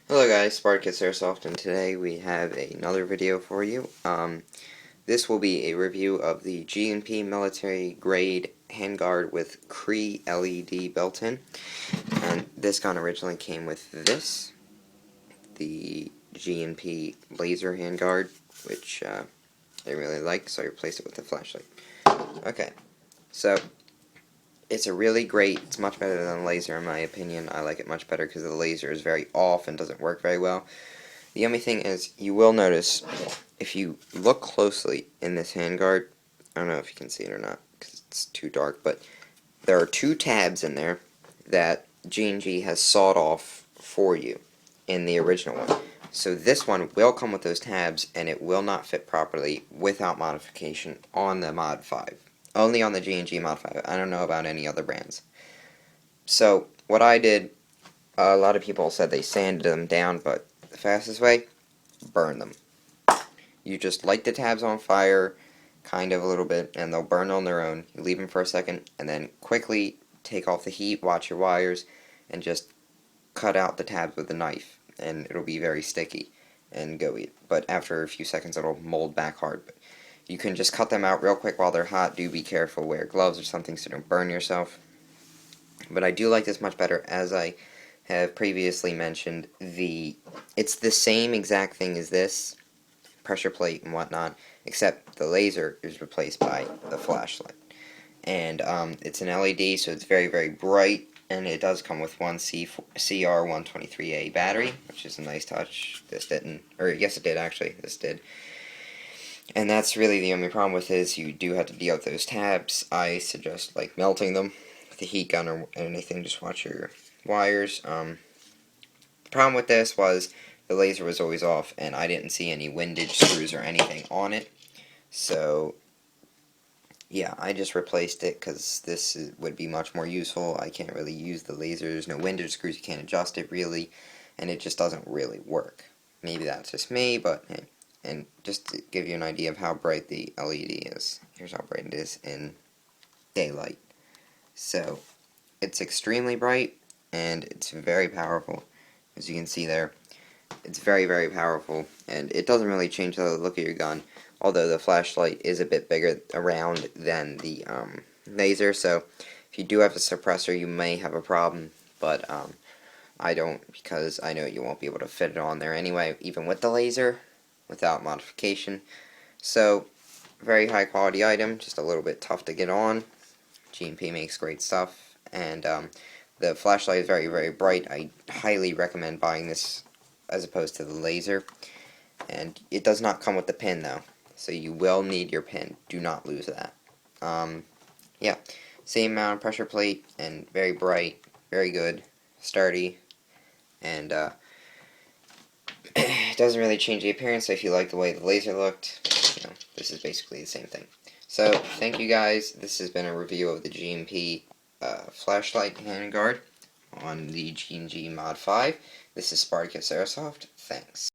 Hello guys, Spartacus Airsoft, and today we have another video for you. This will be a review of the G&P military grade handguard with CREE LED built-in. And this gun originally came with this, the G&P laser handguard, which I really like, so I replaced it with the flashlight. Okay, so it's it's much better than laser in my opinion. I like it much better because the laser is very off and doesn't work very well. The only thing is, you will notice, if you look closely in this handguard, I don't know if you can see it or not, because it's too dark, but there are two tabs in there that G&G has sawed off for you in the original one. So this one will come with those tabs, and it will not fit properly without modification on the Mod 5. Only on the G&G Mod 5. I don't know about any other brands. So, what I did, a lot of people said they sanded them down, but the fastest way, burn them. You just light the tabs on fire, kind of a little bit, and they'll burn on their own. You leave them for a second, and then quickly take off the heat, watch your wires, and just cut out the tabs with a knife, and it'll be very sticky and gooey. But after a few seconds, it'll mold back hard. But you can just cut them out real quick while they're hot. Do be careful, wear gloves or something so you don't burn yourself. But I do like this much better, as I have previously mentioned. It's the same exact thing as this, pressure plate and whatnot, except the laser is replaced by the flashlight. And it's an LED, so it's very, very bright, and it does come with one CR123A battery, which is a nice touch. This didn't, or yes it did actually, this did. And that's really the only problem with it, is you do have to deal with those tabs. I suggest melting them with a heat gun or anything. Just watch your wires. The problem with this was the laser was always off, and I didn't see any windage screws or anything on it. So yeah, I just replaced it because would be much more useful. I can't really use the laser. There's no windage screws. You can't adjust it really, and it just doesn't really work. Maybe that's just me, but hey. And just to give you an idea of how bright the LED is, here's how bright it is in daylight. So it's extremely bright, and it's very powerful. As you can see there, it's very, very powerful, and it doesn't really change the look of your gun, although the flashlight is a bit bigger around than the laser. So if you do have a suppressor, you may have a problem, but I don't, because I know you won't be able to fit it on there anyway, even with the laser, without modification. So very high quality item, just a little bit tough to get on. G&P makes great stuff, and the flashlight is very, very bright. I highly recommend buying this as opposed to the laser. And it does not come with the pin though, so you will need your pin. Do not lose that. Yeah, same amount of pressure plate, and very bright, very good, sturdy, and it doesn't really change the appearance. So if you like the way the laser looked, this is basically the same thing. So thank you guys. This has been a review of the G&P flashlight handguard on the G&G Mod 5. This is Spartacus Airsoft. Thanks.